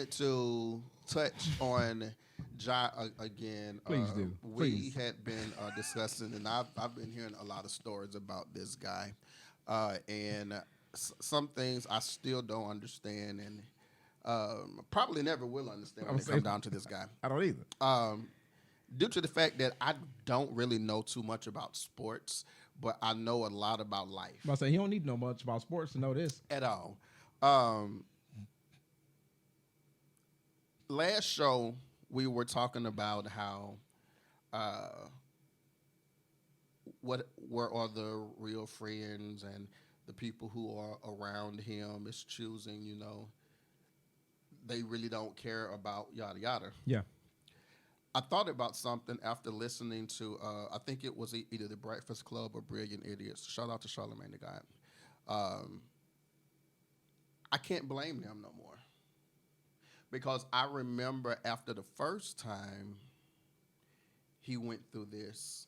wanted to touch on Ja again. Please do. We Please. had been discussing, and I've been hearing a lot of stories about this guy, and some things I still don't understand, and probably never will understand I when was it come saying, down to this guy. I don't either. Due to the fact that I don't really know too much about sports, but I know a lot about life I say he don't need to know much about sports to know this. at all. Um, Last show we were talking about how uh, what where are the real friends and the people who are around him is choosing. They really don't care about yada yada. Yeah. I thought about something after listening to I think it was either the Breakfast Club or Brilliant Idiots. Shout out to Charlamagne the God. Um, I can't blame them no more because I remember after the first time he went through this,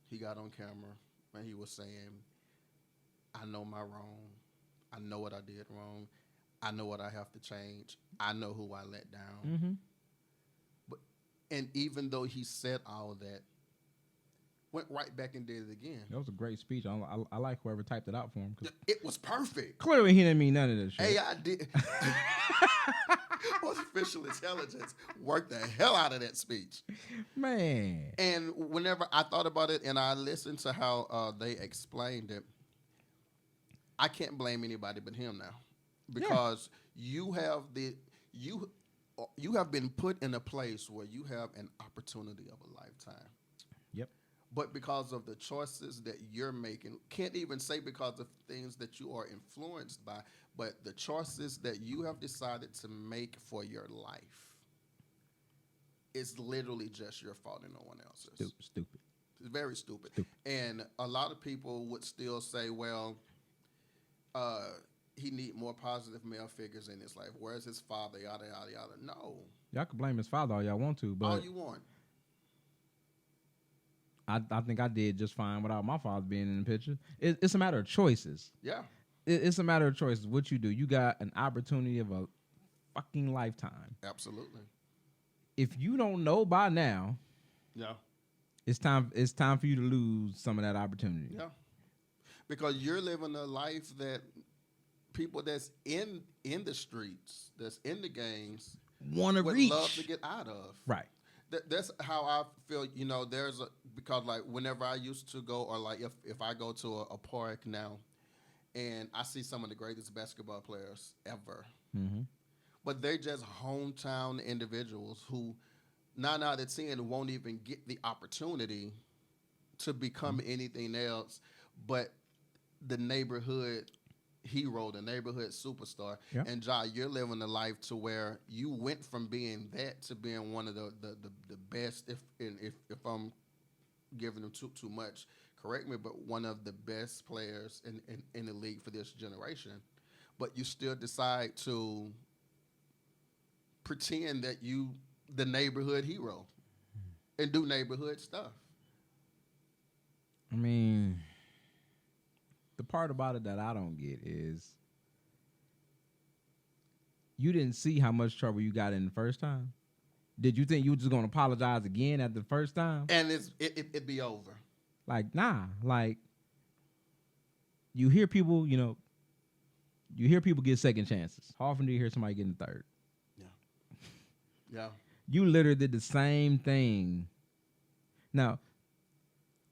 he got on camera and he was saying, "I know my wrong. I know what I did wrong. I know what I have to change. I know who I let down." Mm-hmm. But and even though he said all that, went right back and did it again. That was a great speech. I like whoever typed it out for him. It was perfect. Clearly, he didn't mean none of this shit. AI did. Artificial intelligence worked the hell out of that speech. Man. And whenever I thought about it and I listened to how they explained it, I can't blame anybody but him now because you have been put in a place where you have an opportunity of a lifetime. Yep. But because of the choices that you're making, can't even say because of things that you are influenced by, but the choices that you have decided to make for your life is literally just your fault and no one else's. Stupid. It's very stupid. And a lot of people would still say, well, he need more positive male figures in his life. Where's his father? Yada, yada, yada. No. Y'all can blame his father all y'all want to, but All you want. I think I did just fine without my father being in the picture. It's a matter of choices. Yeah. It's a matter of choices. What you do. You got an opportunity of a fucking lifetime. Absolutely. If you don't know by now, Yeah. it's time for you to lose some of that opportunity. Yeah. Because you're living a life that people that's in the streets, that's in the gangs, Want to would reach. love to get out of. Right. That's how I feel. Because like whenever I used to go, or like if I go to a park now, and I see some of the greatest basketball players ever, Mm-hmm. but they're just hometown individuals who 9 out of 10 won't even get the opportunity to become anything else but the neighborhood hero, the neighborhood superstar. Yeah. And Ja, you're living a life to where you went from being that to being one of the best. If I'm giving them too much, correct me, but one of the best players in the league for this generation. But you still decide to pretend that you the neighborhood hero and do neighborhood stuff. I mean, the part about it that I don't get is you didn't see how much trouble you got in the first time. Did you think you were just going to apologize again at the first time? And it'd be over. Like, nah. Like, you hear people, get second chances. How often do you hear somebody getting a third? Yeah. Yeah. You literally did the same thing. Now,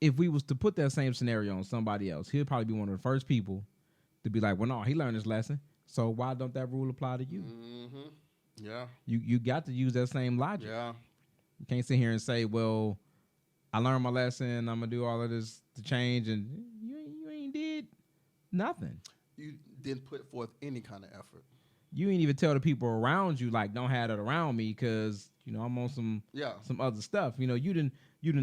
if we was to put that same scenario on somebody else, he'll probably be one of the first people to be like, well, no, he learned his lesson. So why don't that rule apply to you? Mm-hmm. Yeah. You got to use that same logic. Yeah. You can't sit here and say, well, I learned my lesson. I'm going to do all of this to change. And you ain't did nothing. You didn't put forth any kind of effort. You ain't even tell the people around you, like, don't have it around me because, I'm on some other stuff. You didn't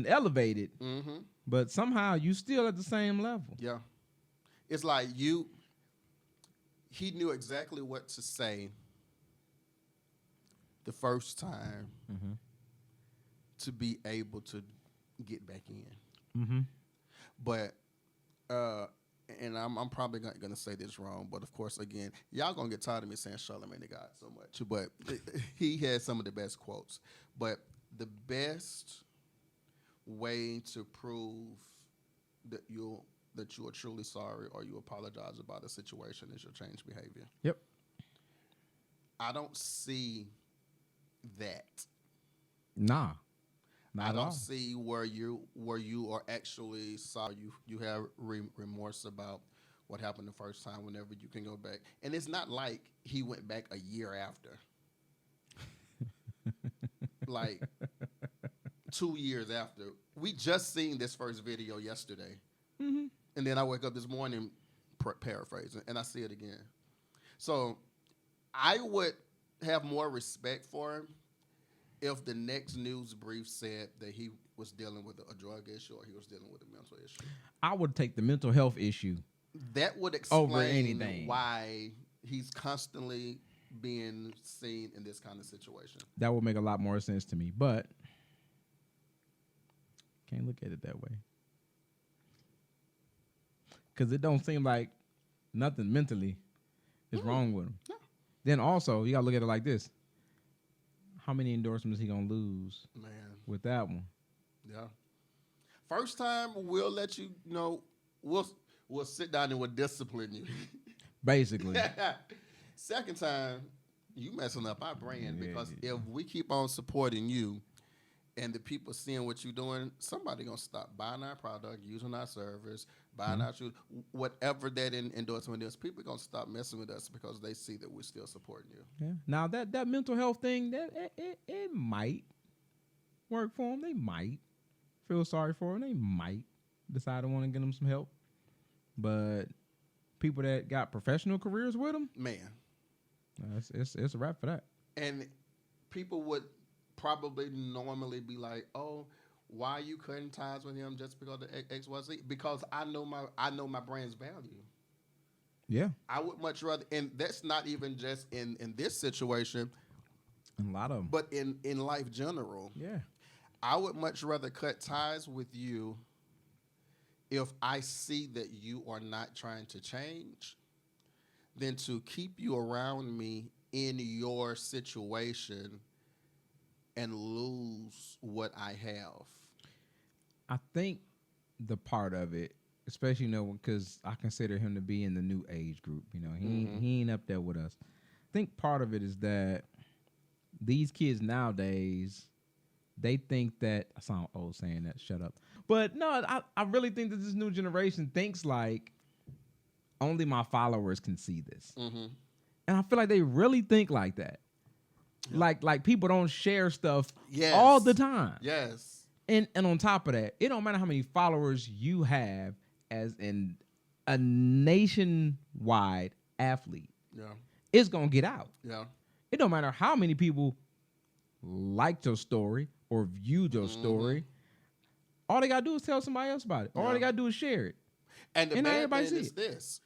elevate it. Mm-hmm. But somehow you still at the same level. Yeah. It's like he knew exactly what to say the first time to be able to get back in. Mm-hmm. But and I'm probably gonna say this wrong, but of course, again, y'all gonna get tired of me saying Charlamagne the God so much. But he has some of the best quotes. But the best way to prove that you are truly sorry or you apologize about a situation is your change behavior. Yep. I don't see that. Nah, I not at don't all. see where you are actually sorry. You have remorse about what happened the first time. Whenever you can go back, and it's not like he went back a year after, like 2 years after. We just seen this first video yesterday, Mm-hmm. and then I wake up this morning, paraphrasing, and I see it again. So I would have more respect for him if the next news brief said that he was dealing with a drug issue or he was dealing with a mental issue. I would take the mental health issue That would over explain anything. why he's constantly being seen in this kind of situation. That would make a lot more sense to me, but can't look at it that way because it don't seem like nothing mentally is wrong with him. No. Then also you gotta look at it like this: how many endorsements he gonna lose Man, with that one? yeah. First time we'll let you know we'll sit down and we'll discipline you. Basically, Second time, you messing up our brand Yeah, because yeah. if we keep on supporting you and the people seeing what you're doing, somebody gonna stop buying our product, using our service, buying our shoes, whatever that endorsement is. People gonna stop messing with us because they see that we're still supporting you. yeah. Now that mental health thing, that it might work for him. They might feel sorry for him. They might decide to want to get him some help. But people that got professional careers with him, Man, it's a wrap for that. and people would probably normally be like, "Oh, why are you cutting ties with him just because of XYZ?" Because I know my brand's value. Yeah, I would much rather, and that's not even just in this situation, and a lot of them. but in life general. Yeah, I would much rather cut ties with you if I see that you are not trying to change than to keep you around me in your situation and lose what I have. I think the part of it, especially because I consider him to be in the new age group. He ain't up there with us. I think part of it is that these kids nowadays, they think that I sound old saying that. Shut up. But no, I really think that this new generation thinks like only my followers can see this, Mm-hmm. and I feel like they really think like that. Yeah. Like people don't share stuff Yes. all the time. Yes. And on top of that, it don't matter how many followers you have as in a nationwide athlete. Yeah. It's gonna get out. Yeah. It don't matter how many people liked your story or viewed your story. All they gotta do is tell somebody else about it. All Yeah. they gotta do is share it. And the And bad everybody thing see is this.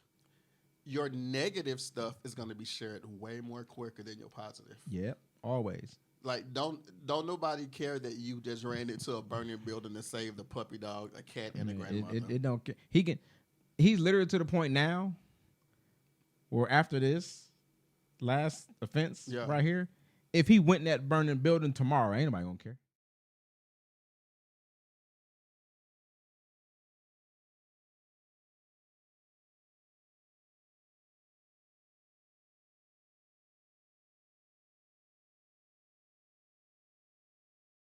Your negative stuff is going to be shared way more quicker than your positive. Yep, always. Like don't nobody care that you just ran into a burning building to save the puppy dog, a cat, and a grandmother. It don't care. He's literally to the point now where after this last offense Yeah. right here, if he went in that burning building tomorrow, ain't nobody gonna care.